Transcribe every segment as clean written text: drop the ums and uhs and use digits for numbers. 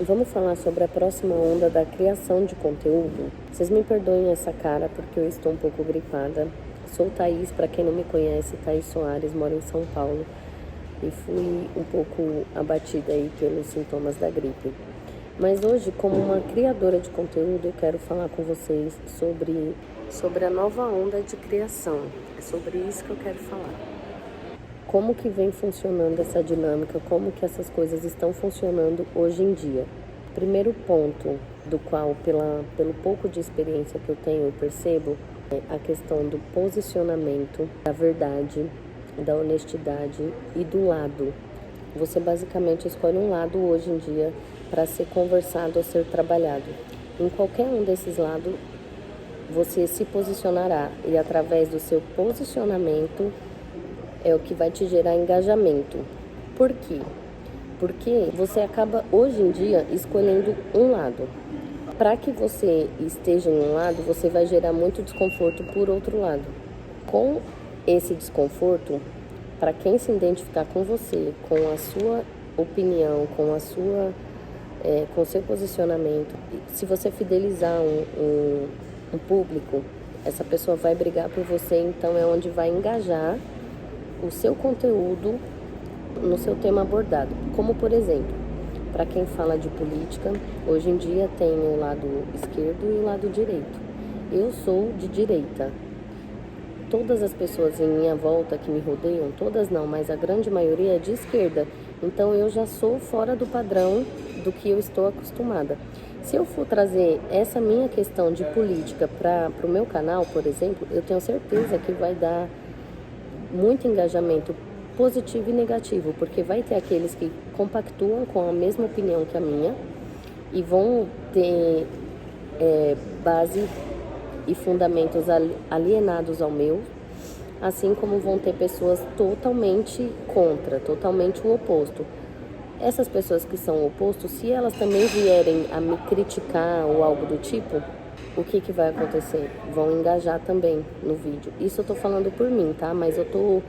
Vamos falar sobre a próxima onda da criação de conteúdo. Vocês me perdoem essa cara porque eu estou um pouco gripada. Sou Thaís, para quem não me conhece, Thaís Soares, moro em São Paulo e fui um pouco abatida aí pelos sintomas da gripe. Mas hoje, como uma criadora de conteúdo, eu quero falar com vocês sobre a nova onda de criação. É sobre isso que eu quero falar. Como que vem funcionando essa dinâmica, como que essas coisas estão funcionando hoje em dia. Primeiro ponto do qual, pelo pouco de experiência que eu tenho, eu percebo, é a questão do posicionamento, da verdade, da honestidade e do lado. Você basicamente escolhe um lado hoje em dia para ser conversado ou ser trabalhado. Em qualquer um desses lados, você se posicionará e através do seu posicionamento é o que vai te gerar engajamento. Por quê? Porque você acaba hoje em dia escolhendo um lado. Para que você esteja em um lado, você vai gerar muito desconforto por outro lado. Com esse desconforto, para quem se identificar com você, com a sua opinião, com o seu posicionamento, se você fidelizar um público, essa pessoa vai brigar por você, então é onde vai engajar o seu conteúdo no seu tema abordado. Como, por exemplo, para quem fala de política, hoje em dia tem o lado esquerdo e o lado direito. Eu sou de direita. Todas as pessoas em minha volta que me rodeiam, todas não, mas a grande maioria é de esquerda. Então eu já sou fora do padrão do que eu estou acostumada. Se eu for trazer essa minha questão de política para o meu canal, por exemplo, eu tenho certeza que vai dar muito engajamento positivo e negativo, porque vai ter aqueles que compactuam com a mesma opinião que a minha e vão ter base e fundamentos alienados ao meu, assim como vão ter pessoas totalmente contra, totalmente o oposto. Essas pessoas que são opostos, se elas também vierem a me criticar ou algo do tipo, o que vai acontecer? Vão engajar também no vídeo. Isso eu tô falando por mim, tá? Mas eu tô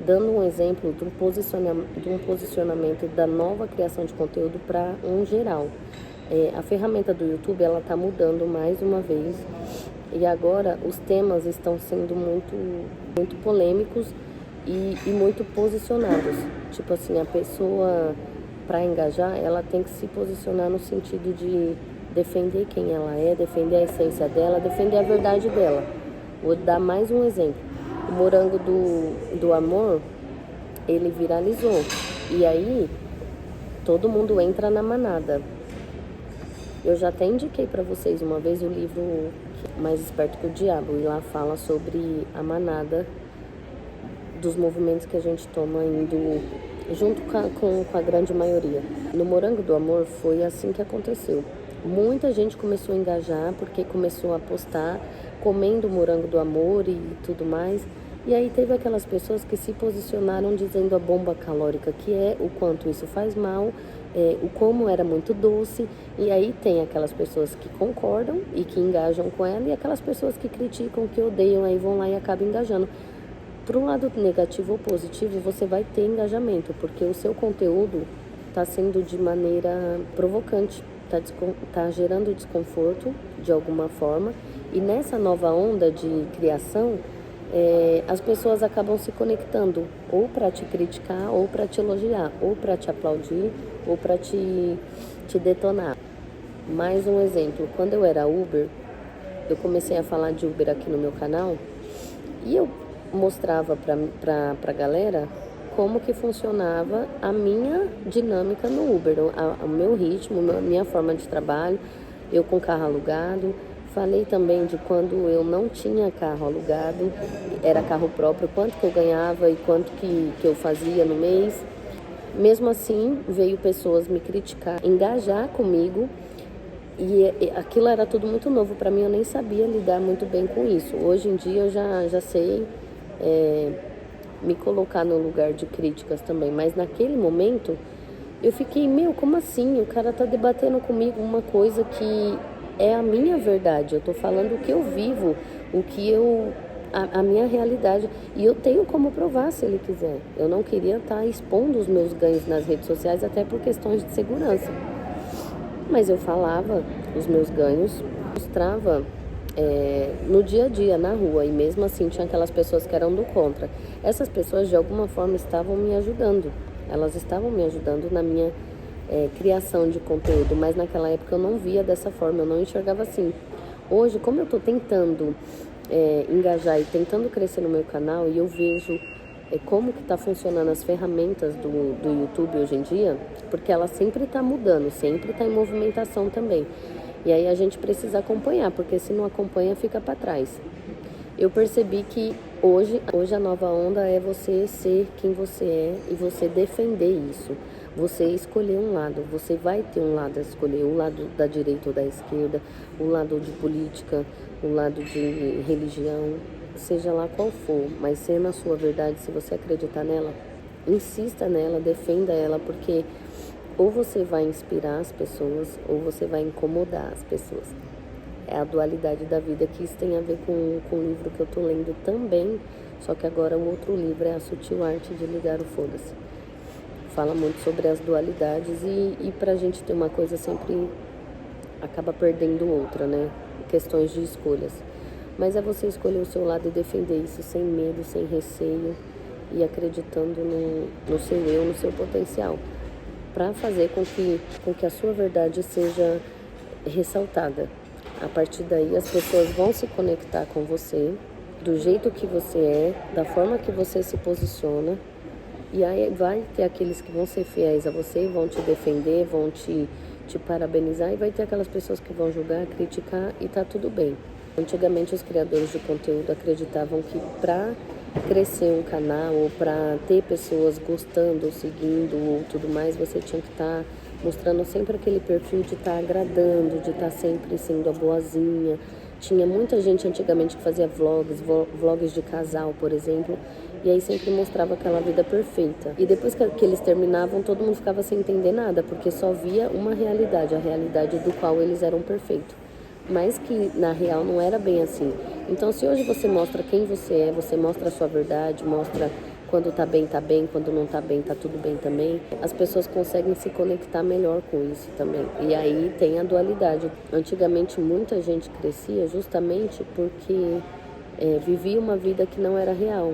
dando um exemplo de um posicionamento da nova criação de conteúdo para um geral. A ferramenta do YouTube, ela tá mudando mais uma vez. E agora os temas estão sendo muito polêmicos e muito posicionados. Tipo assim, a pessoa, para engajar, ela tem que se posicionar no sentido de defender quem ela é, defender a essência dela, defender a verdade dela. Vou dar mais um exemplo. O Morango do Amor, ele viralizou. E aí, todo mundo entra na manada. Eu já até indiquei para vocês uma vez o livro Mais Esperto que o Diabo. E lá fala sobre a manada dos movimentos que a gente toma indo junto com a grande maioria. No Morango do Amor foi assim que aconteceu. Muita gente começou a engajar porque começou a postar comendo morango do amor e tudo mais. E aí teve aquelas pessoas que se posicionaram dizendo a bomba calórica que é, o quanto isso faz mal, o como era muito doce. E aí tem aquelas pessoas que concordam e que engajam com ela e aquelas pessoas que criticam, que odeiam, aí vão lá e acabam engajando. Para um lado negativo ou positivo, você vai ter engajamento, porque o seu conteúdo está sendo de maneira provocante. Tá gerando desconforto de alguma forma, e nessa nova onda de criação, as pessoas acabam se conectando ou para te criticar, ou para te elogiar, ou para te aplaudir, ou para te detonar. Mais um exemplo, quando eu era Uber, eu comecei a falar de Uber aqui no meu canal e eu mostrava para a galera como que funcionava a minha dinâmica no Uber, o meu ritmo, a minha forma de trabalho, eu com carro alugado. Falei também de quando eu não tinha carro alugado, era carro próprio, quanto que eu ganhava e quanto que eu fazia no mês. Mesmo assim, veio pessoas me criticar, engajar comigo, e aquilo era tudo muito novo para mim, eu nem sabia lidar muito bem com isso. Hoje em dia eu já sei me colocar no lugar de críticas também, mas naquele momento eu fiquei, como assim? O cara tá debatendo comigo uma coisa que é a minha verdade, eu tô falando o que eu vivo, a minha realidade, e eu tenho como provar se ele quiser. Eu não queria estar expondo os meus ganhos nas redes sociais, até por questões de segurança. Mas eu falava os meus ganhos, mostrava no dia a dia, na rua, e mesmo assim tinha aquelas pessoas que eram do contra. Essas pessoas de alguma forma estavam me ajudando, elas estavam me ajudando na minha criação de conteúdo, mas naquela época eu não via dessa forma, eu não enxergava assim. Hoje, como eu estou tentando engajar e tentando crescer no meu canal, e eu vejo como que está funcionando as ferramentas do YouTube hoje em dia, porque ela sempre está mudando, sempre está em movimentação também. E aí a gente precisa acompanhar, porque se não acompanha, fica para trás. Eu percebi que hoje a nova onda é você ser quem você é e você defender isso. Você escolher um lado, você vai ter um lado a escolher, o lado da direita ou da esquerda, o lado de política, o lado de religião, seja lá qual for, mas sendo a sua verdade, se você acreditar nela, insista nela, defenda ela, porque ou você vai inspirar as pessoas ou você vai incomodar as pessoas. É a dualidade da vida, que isso tem a ver com o livro que eu tô lendo também, só que agora o outro livro é A Sutil Arte de Ligar o Foda-se. Fala muito sobre as dualidades e pra gente ter uma coisa sempre acaba perdendo outra, né? Questões de escolhas. Mas é você escolher o seu lado e defender isso sem medo, sem receio e acreditando no seu eu, no seu potencial, para fazer com que a sua verdade seja ressaltada. A partir daí as pessoas vão se conectar com você, do jeito que você é, da forma que você se posiciona. E aí vai ter aqueles que vão ser fiéis a você, vão te defender, vão te parabenizar, e vai ter aquelas pessoas que vão julgar, criticar, e tá tudo bem. Antigamente os criadores de conteúdo acreditavam que para crescer um canal ou para ter pessoas gostando, seguindo ou tudo mais, você tinha que estar mostrando sempre aquele perfil de estar agradando, de estar sempre sendo a boazinha. Tinha muita gente antigamente que fazia vlogs de casal, por exemplo, e aí sempre mostrava aquela vida perfeita. E depois que eles terminavam, todo mundo ficava sem entender nada, porque só via uma realidade, a realidade do qual eles eram perfeitos. Mas que na real não era bem assim. Então, se hoje você mostra quem você é, você mostra a sua verdade, mostra quando tá bem, quando não tá tudo bem também, as pessoas conseguem se conectar melhor com isso também. E aí tem a dualidade. Antigamente muita gente crescia justamente porque vivia uma vida que não era real,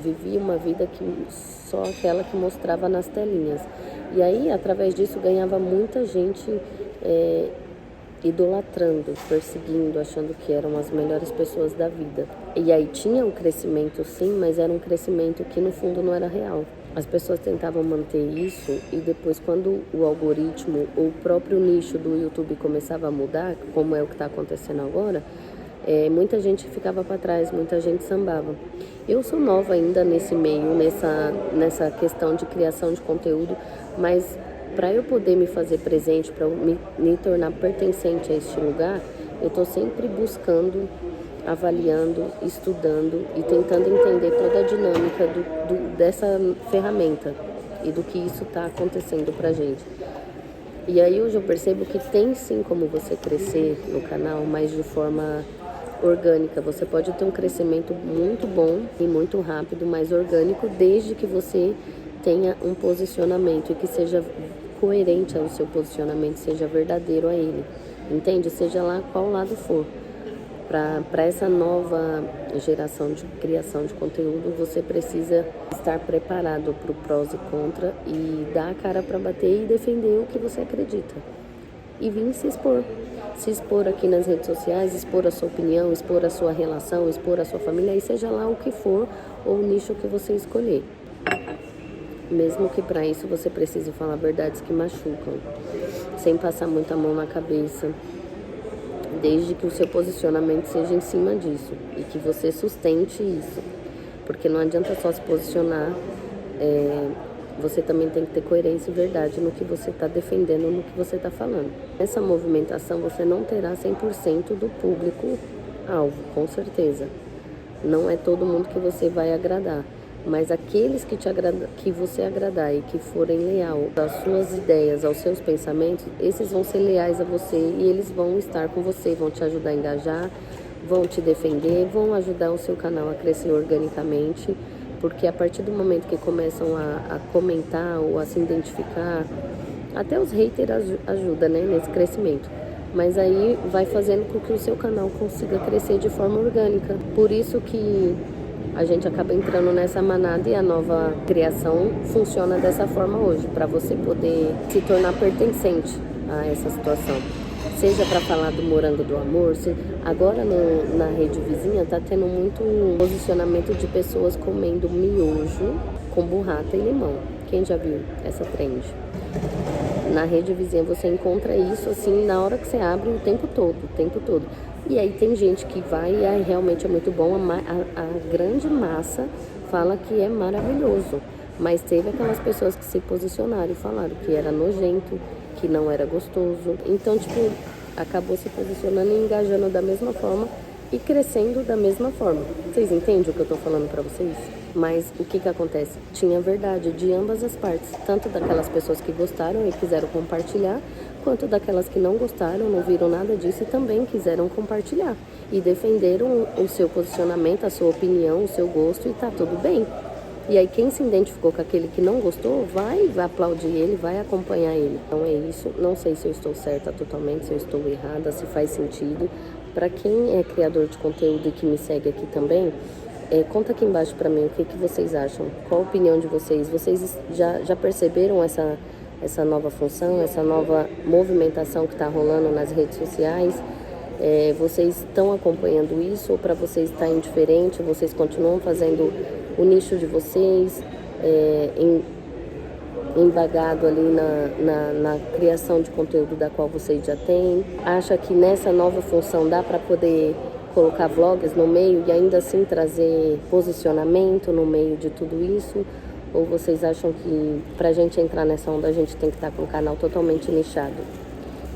vivia uma vida que só aquela que mostrava nas telinhas. E aí, através disso, ganhava muita gente idolatrando, perseguindo, achando que eram as melhores pessoas da vida. E aí tinha um crescimento sim, mas era um crescimento que no fundo não era real. As pessoas tentavam manter isso e depois, quando o algoritmo ou o próprio nicho do YouTube começava a mudar, como é o que está acontecendo agora, muita gente ficava para trás, muita gente sambava. Eu sou nova ainda nesse meio, nessa questão de criação de conteúdo, mas para eu poder me fazer presente, para me tornar pertencente a este lugar, eu estou sempre buscando, avaliando, estudando e tentando entender toda a dinâmica dessa ferramenta e do que isso está acontecendo para a gente. E aí hoje eu percebo que tem sim como você crescer no canal, mas de forma orgânica. Você pode ter um crescimento muito bom e muito rápido, mas orgânico, desde que você tenha um posicionamento e que seja coerente ao seu posicionamento, seja verdadeiro a ele, entende? Seja lá qual lado for. Para essa nova geração de criação de conteúdo, você precisa estar preparado para o prós e contra e dar a cara para bater e defender o que você acredita. E vir se expor. Se expor aqui nas redes sociais, expor a sua opinião, expor a sua relação, expor a sua família, e seja lá o que for ou o nicho que você escolher. Mesmo que para isso você precise falar verdades que machucam, sem passar muita mão na cabeça, desde que o seu posicionamento seja em cima disso e que você sustente isso. Porque não adianta só se posicionar, você também tem que ter coerência e verdade no que você está defendendo, no que você está falando. Nessa movimentação você não terá 100% do público-alvo, com certeza. Não é todo mundo que você vai agradar. Mas aqueles que você agradar e que forem leal às suas ideias, aos seus pensamentos, esses vão ser leais a você e eles vão estar com você, vão te ajudar a engajar, vão te defender, vão ajudar o seu canal a crescer organicamente, porque a partir do momento que começam a comentar ou a se identificar Até os haters ajudam, né, nesse crescimento. Mas aí vai fazendo com que o seu canal consiga crescer de forma orgânica. Por isso que a gente acaba entrando nessa manada e a nova criação funciona dessa forma hoje, para você poder se tornar pertencente a essa situação. Seja para falar do morango do amor, agora na rede vizinha tá tendo muito posicionamento de pessoas comendo miojo com burrata e limão. Quem já viu essa trend? Na rede vizinha você encontra isso assim na hora que você abre o tempo todo. E aí tem gente que vai e aí realmente é muito bom, a grande massa fala que é maravilhoso. Mas teve aquelas pessoas que se posicionaram e falaram que era nojento, que não era gostoso. Então, tipo, acabou se posicionando e engajando da mesma forma e crescendo da mesma forma. Vocês entendem o que eu tô falando pra vocês? Mas o que acontece? Tinha verdade de ambas as partes, tanto daquelas pessoas que gostaram e quiseram compartilhar, quanto daquelas que não gostaram, não viram nada disso e também quiseram compartilhar. E defenderam o seu posicionamento, a sua opinião, o seu gosto e tá tudo bem. E aí quem se identificou com aquele que não gostou, vai aplaudir ele, vai acompanhar ele. Então é isso, não sei se eu estou certa totalmente, se eu estou errada, se faz sentido. Para quem é criador de conteúdo e que me segue aqui também, conta aqui embaixo para mim o que vocês acham, qual a opinião de vocês. Vocês já perceberam essa nova função, essa nova movimentação que está rolando nas redes sociais? Vocês estão acompanhando isso ou para vocês está indiferente? Vocês continuam fazendo o nicho de vocês, embagado ali na criação de conteúdo da qual vocês já têm? Acha que nessa nova função dá para poder colocar vlogs no meio e ainda assim trazer posicionamento no meio de tudo isso? Ou vocês acham que pra gente entrar nessa onda a gente tem que estar com o canal totalmente nichado?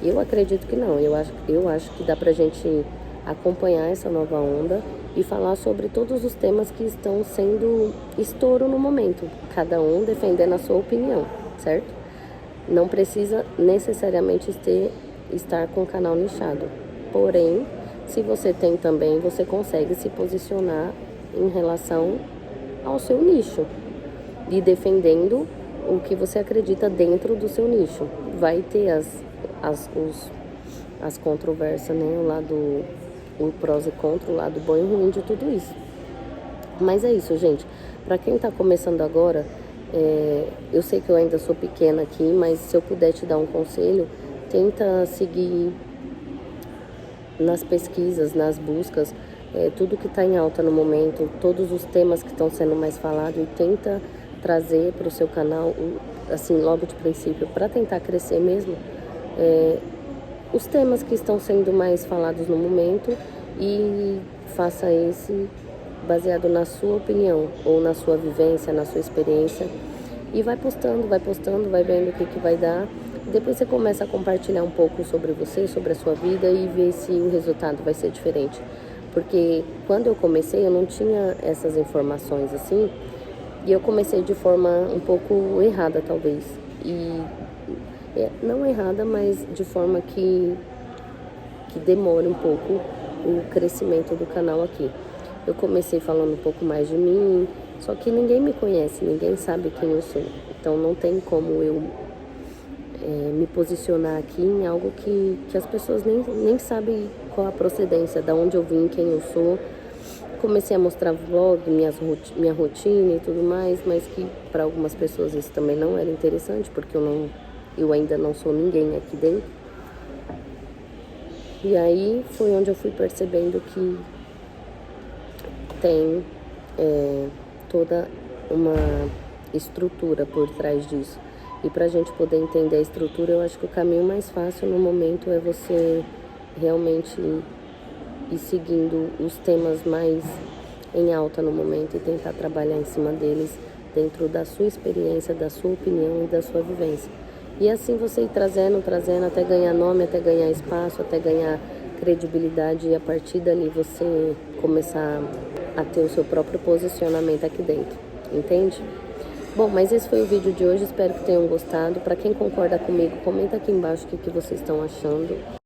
Eu acredito que não, eu acho que dá pra gente acompanhar essa nova onda e falar sobre todos os temas que estão sendo estouro no momento, cada um defendendo a sua opinião, certo? Não precisa necessariamente estar com o canal nichado, porém, se você tem também, você consegue se posicionar em relação ao seu nicho e defendendo o que você acredita dentro do seu nicho. Vai ter as controvérsias, né? O prós e contra, o lado bom e ruim de tudo isso. Mas é isso, gente. Para quem tá começando agora, eu sei que eu ainda sou pequena aqui, mas se eu puder te dar um conselho, tenta seguir nas pesquisas, nas buscas, tudo que está em alta no momento, todos os temas que estão sendo mais falados, e tenta trazer para o seu canal, assim, logo de princípio, para tentar crescer mesmo, os temas que estão sendo mais falados no momento e faça esse baseado na sua opinião ou na sua vivência, na sua experiência, e vai postando, vai vendo o que vai dar. Depois você começa a compartilhar um pouco sobre você, sobre a sua vida e ver se o resultado vai ser diferente. Porque quando eu comecei eu não tinha essas informações assim, e eu comecei de forma um pouco errada talvez. E não errada, mas de forma que demora um pouco o crescimento do canal aqui. Eu comecei falando um pouco mais de mim, só que ninguém me conhece, ninguém sabe quem eu sou. Então não tem como eu me posicionar aqui em algo que as pessoas nem sabem qual a procedência, da onde eu vim, quem eu sou. Comecei a mostrar vlog, minha rotina e tudo mais, mas que para algumas pessoas isso também não era interessante, porque eu ainda não sou ninguém aqui dentro. E aí foi onde eu fui percebendo que tem toda uma estrutura por trás disso. E para a gente poder entender a estrutura, eu acho que o caminho mais fácil no momento é você realmente ir seguindo os temas mais em alta no momento e tentar trabalhar em cima deles dentro da sua experiência, da sua opinião e da sua vivência. E assim você ir trazendo até ganhar nome, até ganhar espaço, até ganhar credibilidade, e a partir dali você começar a ter o seu próprio posicionamento aqui dentro, entende? Bom, mas esse foi o vídeo de hoje, espero que tenham gostado. Para quem concorda comigo, comenta aqui embaixo o que vocês estão achando.